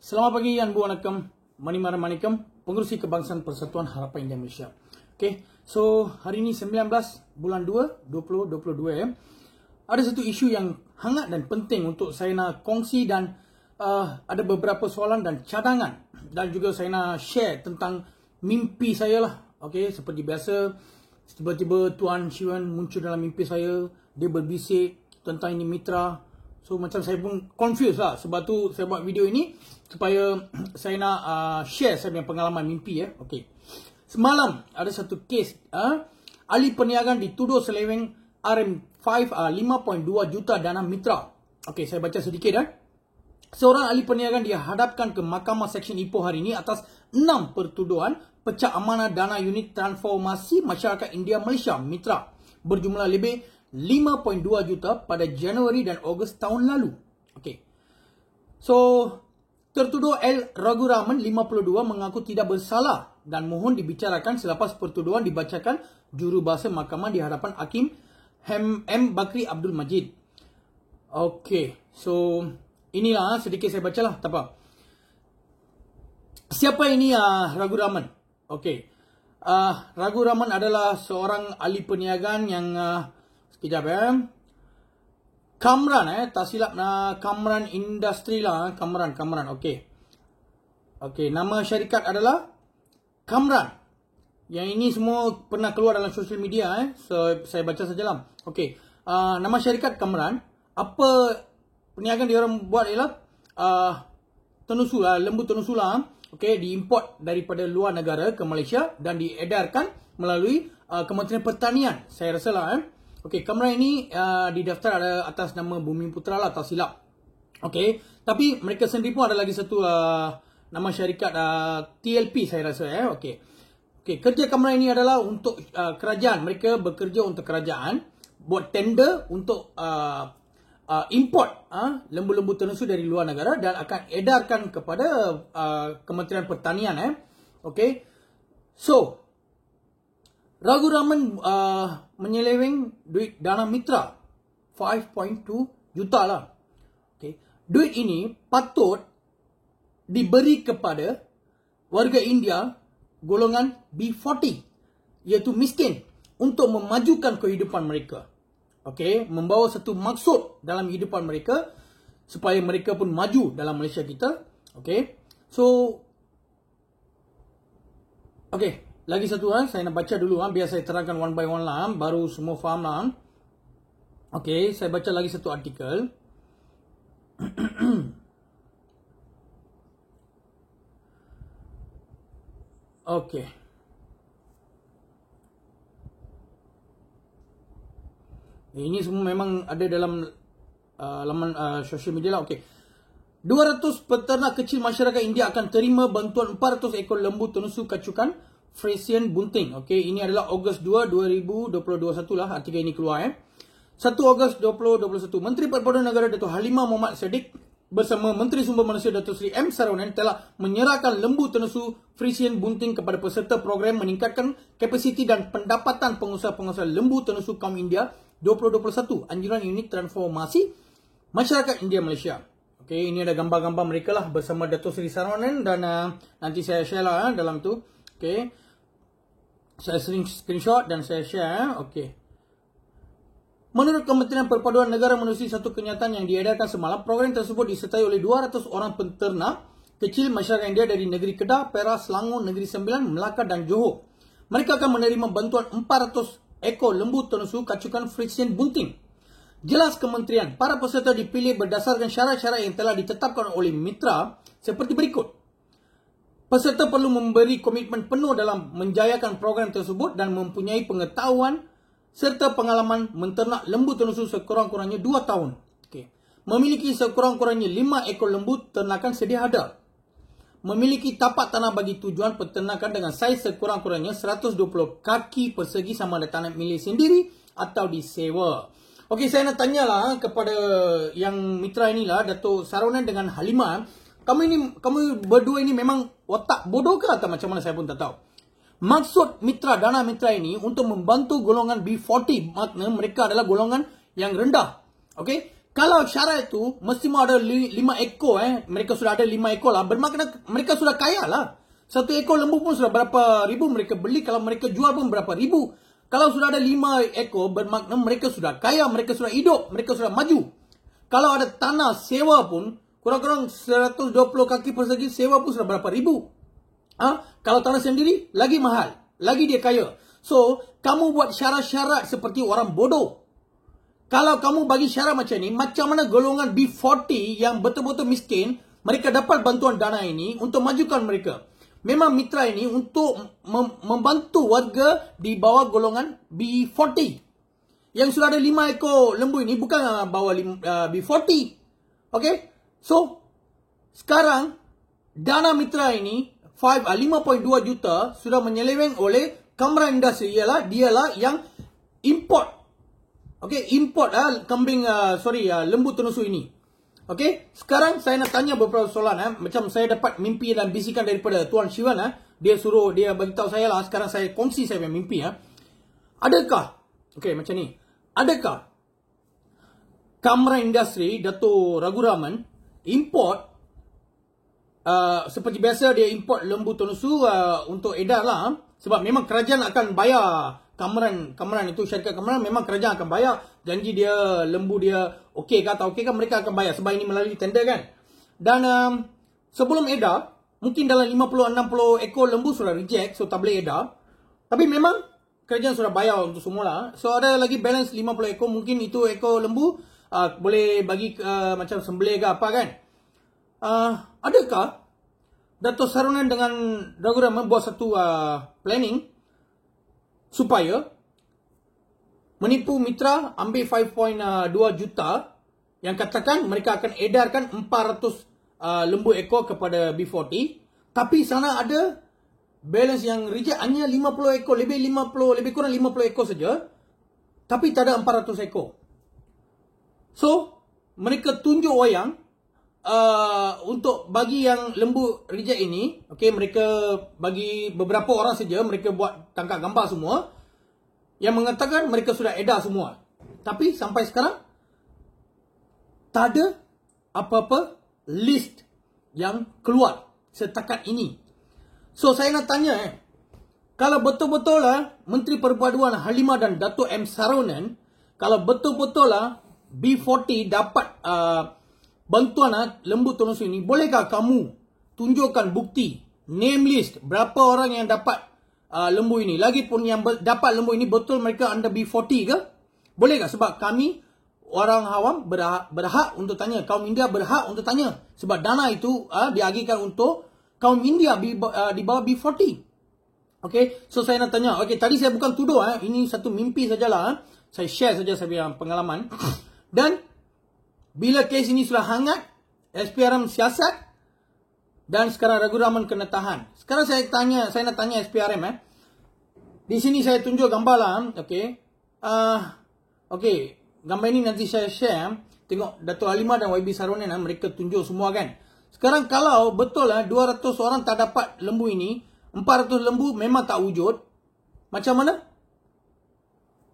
Selamat pagi, Anbu Anakam, Manimara Manikam, Pengerusi Kebangsaan Persatuan Harapan India Malaysia. Okay, so hari ini 19 bulan 2, 2022 ya. Ada satu isu yang hangat dan penting untuk saya nak kongsi dan ada beberapa soalan dan cadangan. Dan juga saya nak share tentang mimpi saya lah. Okay, seperti biasa, tiba-tiba Tuan Shiwan muncul dalam mimpi saya. Dia berbisik tentang ini mitra. So macam saya pun confused lah. Sebab tu saya buat video ini supaya saya nak share saya punya pengalaman mimpi ya. Okay. Semalam ada satu kes ahli perniagaan dituduh seleweng RM5 5.2 juta dana mitra. Okay, saya baca sedikit Seorang ahli perniagaan dihadapkan ke Mahkamah Seksyen Ipoh hari ini atas 6 pertuduhan pecah amanah dana unit transformasi masyarakat India Malaysia mitra berjumlah lebih 5.2 juta pada Januari dan Ogos tahun lalu. Okay. So, tertuduh L. Raguraman 52 mengaku tidak bersalah dan mohon dibicarakan selepas pertuduhan dibacakan jurubahasa mahkamah di hadapan Hakim M. Bakri Abdul Majid. Okay. So, inilah sedikit saya bacalah. Tak apa. Siapa ini Raguraman? Okay. Raguraman adalah seorang ahli perniagaan yang sekejap Kamran tak silap Kamran Industri lah. Kamran okey. Okey, nama syarikat adalah Kamran. Yang ini semua pernah keluar dalam social media So saya baca sajalah. Okey. Nama syarikat Kamran. Apa perniagaan dia orang buat ialah tenusu lembu tenusu okey, diimport daripada luar negara ke Malaysia dan diedarkan melalui Kementerian Pertanian. Saya rasa lah Okey, Kamran ini didaftar ada atas nama Bumi Putra lah, tak silap. Okey, tapi mereka sendiri pun ada lagi satu nama syarikat TLP saya rasa Okey. Okey, kerja Kamran ini adalah untuk kerajaan. Mereka bekerja untuk kerajaan, buat tender untuk import lembu-lembu tenusu dari luar negara dan akan edarkan kepada Kementerian Pertanian Okey. So, Raguraman menyeleweng duit dana mitra 5.2 juta lah. Okay. Duit ini patut diberi kepada warga India golongan B40, iaitu miskin, untuk memajukan kehidupan mereka. Okay. Membawa satu maksud dalam kehidupan mereka supaya mereka pun maju dalam Malaysia kita. Okay. So, okay. Lagi satu saya nak baca dulu biar saya terangkan one by one lah baru semua faham lah. Okey, saya baca lagi satu artikel. Okey. Ini semua memang ada dalam laman social media lah. Okey. 200 peternak kecil masyarakat India akan terima bantuan 400 ekor lembu tenusu kacukan Frisian bunting. Okey, ini adalah Ogos 2, 2021 lah artikel ini keluar 1 Ogos 2021. Menteri Perpaduan Negara Datuk Halimah Muhammad Sadiq bersama Menteri Sumber Manusia Datuk Seri M. Saravanan telah menyerahkan lembu tenusu Frisian bunting kepada peserta program meningkatkan kapasiti dan pendapatan pengusaha-pengusaha lembu tenusu kaum India 2021 anjuran unit transformasi masyarakat India Malaysia. Okey, ini ada gambar-gambar mereka lah bersama Datuk Seri Saravanan dan nanti saya share lah dalam tu. Okey. Saya screenshot dan saya share. Okey. Menurut Kementerian Perpaduan Negara menerusi satu kenyataan yang diedarkan semalam, program tersebut disertai oleh 200 orang penternak kecil masyarakat India dari negeri Kedah, Perak, Selangor, Negeri Sembilan, Melaka dan Johor. Mereka akan menerima bantuan 400 ekor lembu tenusu kacukan Frisian bunting. Jelas kementerian, para peserta dipilih berdasarkan syarat-syarat yang telah ditetapkan oleh mitra seperti berikut. Peserta perlu memberi komitmen penuh dalam menjayakan program tersebut dan mempunyai pengetahuan serta pengalaman menternak lembu tenusu sekurang-kurangnya 2 tahun. Okay. Memiliki sekurang-kurangnya 5 ekor lembu ternakan sedia ada. Memiliki tapak tanah bagi tujuan peternakan dengan saiz sekurang-kurangnya 120 kaki persegi sama ada tanah milik sendiri atau disewa. Okey, saya nak tanyalah kepada yang mitra inilah, Datuk Saravanan dengan Halimah. Kamu berdua ini memang otak bodoh ke atau macam mana saya pun tak tahu. Maksud dana mitra ini untuk membantu golongan B40, makna mereka adalah golongan yang rendah. Okey? Kalau syarat itu mesti mau ada 5 ekor mereka sudah ada 5 ekor lah, bermakna mereka sudah kaya lah. Satu ekor lembu pun sudah berapa ribu mereka beli, kalau mereka jual pun berapa ribu. Kalau sudah ada 5 ekor bermakna mereka sudah kaya, mereka sudah hidup, mereka sudah maju. Kalau ada tanah sewa pun kurang-kurang 120 kaki persegi sewa pun sudah berapa ribu. Kalau tanah sendiri lagi mahal, lagi dia kaya. So kamu buat syarat-syarat seperti orang bodoh. Kalau kamu bagi syarat macam ni, macam mana golongan B40 yang betul-betul miskin, mereka dapat bantuan dana ini untuk majukan mereka. Memang mitra ini untuk membantu warga di bawah golongan B40. Yang sudah ada 5 ekor lembu ini bukan bawah B40. Okay? So, sekarang dana mitra ini 5.2 juta sudah menyeleweng oleh Kamran Industri. Dialah yang import. Okay, import lembu tenusu ini. Okay, sekarang saya nak tanya beberapa soalan. Macam saya dapat mimpi dan bisikan daripada Tuan Shivan. Dia beritahu saya lah. Sekarang saya kongsi saya punya mimpi. Adakah, okay macam ni. Adakah Kamran Industri, Dato' Ragu Rahman, import, seperti biasa dia import lembu tenusu untuk edar lah. Sebab memang kerajaan akan bayar Kamran itu, syarikat Kamran memang kerajaan akan bayar. Janji dia, lembu dia okey ke atau okey kan, mereka akan bayar sebab ini melalui tender kan. Dan sebelum edar, mungkin dalam 50-60 ekor lembu sudah reject, so tak boleh edar. Tapi memang kerajaan sudah bayar untuk semua lah. So ada lagi balance 50 ekor, mungkin itu ekor lembu boleh bagi macam sembelih ke apa kan. Adakah Dato' Sarunan dengan Ragu Rahman buat satu planning supaya menipu mitra ambil 5.2 juta yang katakan mereka akan edarkan 400 lembu ekor kepada B40, tapi sana ada balance yang reject hanya 50 ekor, lebih kurang 50 ekor saja, tapi tak ada 400 ekor. So mereka tunjuk wayang untuk bagi yang lembu reject ini. Okay, mereka bagi beberapa orang saja, mereka buat tangkap gambar semua yang mengatakan mereka sudah edar semua. Tapi sampai sekarang tak ada apa-apa list yang keluar setakat ini. So saya nak tanya kalau betul-betul lah Menteri Perpaduan Halimah dan Dato' M. Sarunan, kalau betul-betul lah B40 dapat bantuan lembu tenusu ini, bolehkah kamu tunjukkan bukti, name list, berapa orang yang dapat lembu ini? Lagipun yang dapat lembu ini betul mereka under B40 ke? Bolehkah? Sebab kami orang awam berhak untuk tanya, kaum India berhak untuk tanya. Sebab dana itu diagihkan untuk kaum India di bawah B40. Okay, so saya nak tanya. Okay, tadi saya bukan tuduh, ini satu mimpi sajalah. Saya share saja saya punya pengalaman. Dan bila kes ini sudah hangat, SPRM siasat, dan sekarang Ragu Rahman kena tahan. Sekarang saya nak tanya SPRM. Di sini saya tunjuk gambar lah. Okay. Okay. Gambar ini nanti saya share. Tengok Dato' Halimah dan YB Sarunan, mereka tunjuk semua kan. Sekarang kalau betul 200 orang tak dapat lembu ini, 400 lembu memang tak wujud, macam mana?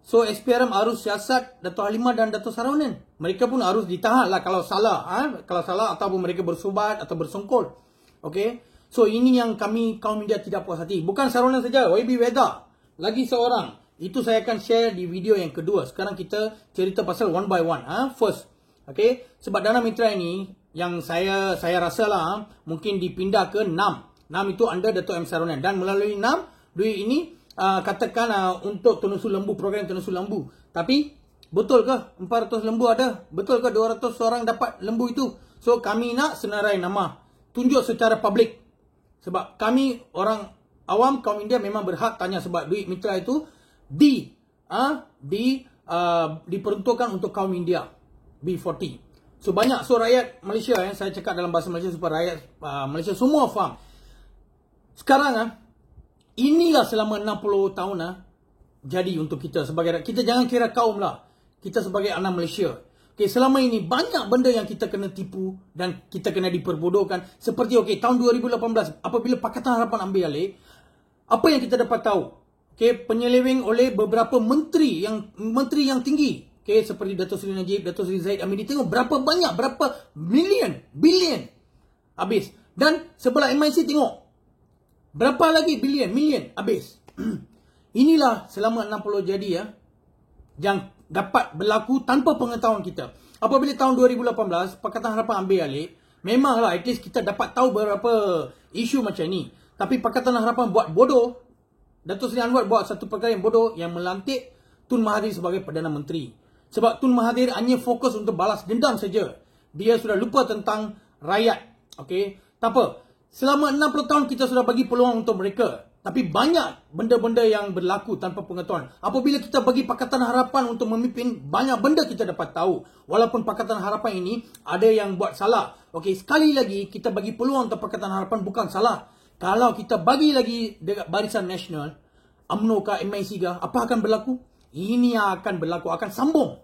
So SPRM harus siasat Dato' Halimah dan Dato' Sarunan. Mereka pun harus ditahan lah kalau salah. Kalau salah ataupun mereka bersubat atau bersongkol. Okay. So ini yang kami kaum media tidak puas hati. Bukan Sarunan saja, YB Weda lagi seorang. Itu saya akan share di video yang kedua. Sekarang kita cerita pasal one by one. First. Okay. Sebab dana mitra ini yang saya rasa lah mungkin dipindah ke NAM. NAM itu under Dato' M. Sarunan. Dan melalui NAM, duit ini katakan untuk tenusu lembu, program tenusu lembu. Tapi betul ke 400 lembu ada? Betul ke 200 orang dapat lembu itu? So kami nak senarai nama, tunjuk secara publik. Sebab kami orang awam kaum India memang berhak tanya, sebab duit mitra itu diperuntukkan untuk kaum India B40. So banyak, so rakyat Malaysia saya cakap dalam bahasa Malaysia supaya rakyat Malaysia semua faham. Sekarang inilah selama 60 tahun jadi untuk kita sebagai rakyat. Kita jangan kira kaum lah. Kita sebagai anak Malaysia. Okay, selama ini banyak benda yang kita kena tipu dan kita kena diperbodohkan. Seperti tahun 2018 apabila Pakatan Harapan ambil alih, apa yang kita dapat tahu? Okay, penyeleweng oleh beberapa menteri yang tinggi. Okay, seperti Dato' Seri Najib, Dato' Seri Zahid Hamidi. Tengok berapa banyak, berapa bilion habis. Dan sebelah MIC tengok berapa lagi bilion habis. Inilah selama 60 jadi ya, yang dapat berlaku tanpa pengetahuan kita. Apabila tahun 2018 Pakatan Harapan ambil alih, memanglah at least kita dapat tahu beberapa isu macam ni. Tapi Pakatan Harapan buat bodoh. Dato' Seri Anwar buat satu perkara yang bodoh, yang melantik Tun Mahathir sebagai Perdana Menteri. Sebab Tun Mahathir hanya fokus untuk balas dendam saja. Dia sudah lupa tentang rakyat. Okey, tak apa. Selama 60 tahun kita sudah bagi peluang untuk mereka. Tapi banyak benda-benda yang berlaku tanpa pengetahuan. Apabila kita bagi Pakatan Harapan untuk memimpin, banyak benda kita dapat tahu. Walaupun Pakatan Harapan ini ada yang buat salah. Okey, sekali lagi kita bagi peluang untuk Pakatan Harapan bukan salah. Kalau kita bagi lagi dekat Barisan Nasional, UMNO kah, MIC kah, apa akan berlaku? Ini yang akan berlaku, akan sambung.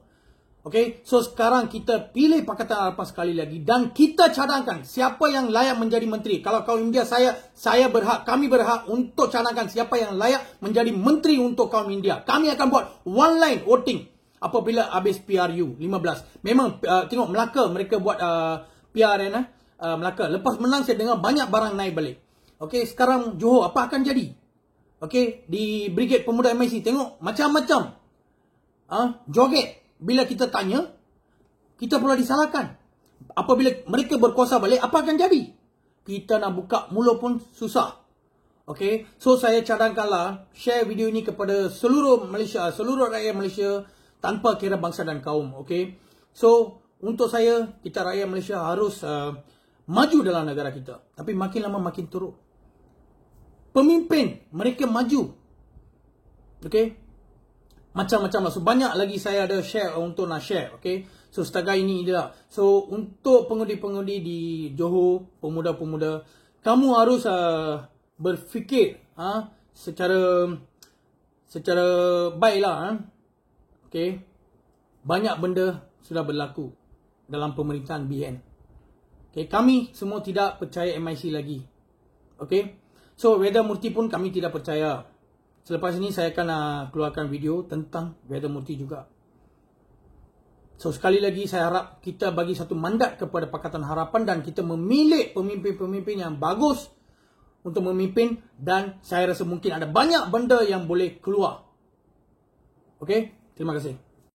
Okay, so sekarang kita pilih Pakatan Harapan sekali lagi dan kita cadangkan siapa yang layak menjadi menteri. Kalau kaum India, kami berhak untuk cadangkan siapa yang layak menjadi menteri untuk kaum India. Kami akan buat one line voting apabila habis PRU 15. Memang tengok Melaka mereka buat PRN Melaka. Lepas menang saya dengar banyak barang naik balik. Okay, sekarang Johor apa akan jadi? Okay, di Brigade Pemuda MIC tengok macam-macam joget. Bila kita tanya, kita pula disalahkan. Apabila mereka berkuasa balik, apa akan jadi? Kita nak buka mulut pun susah. Okay, so saya cadangkanlah share video ini kepada seluruh Malaysia, seluruh rakyat Malaysia tanpa kira bangsa dan kaum. Okay, so untuk saya, kita rakyat Malaysia harus maju dalam negara kita. Tapi makin lama makin teruk. Pemimpin mereka maju. Okay, macam-macam lah. So banyak lagi saya ada share untuk nak share. Okay, so setakat ini je lah. So untuk pengundi-pengundi di Johor, pemuda-pemuda, kamu harus berfikir secara baik lah. Okay, banyak benda sudah berlaku dalam pemerintahan BN. Okay, kami semua tidak percaya MIC lagi. Okay, so Wedamurti pun kami tidak percaya. Selepas ini saya akan keluarkan video tentang Wedamurti juga. So sekali lagi saya harap kita bagi satu mandat kepada Pakatan Harapan dan kita memilih pemimpin-pemimpin yang bagus untuk memimpin, dan saya rasa mungkin ada banyak benda yang boleh keluar. Okay, terima kasih.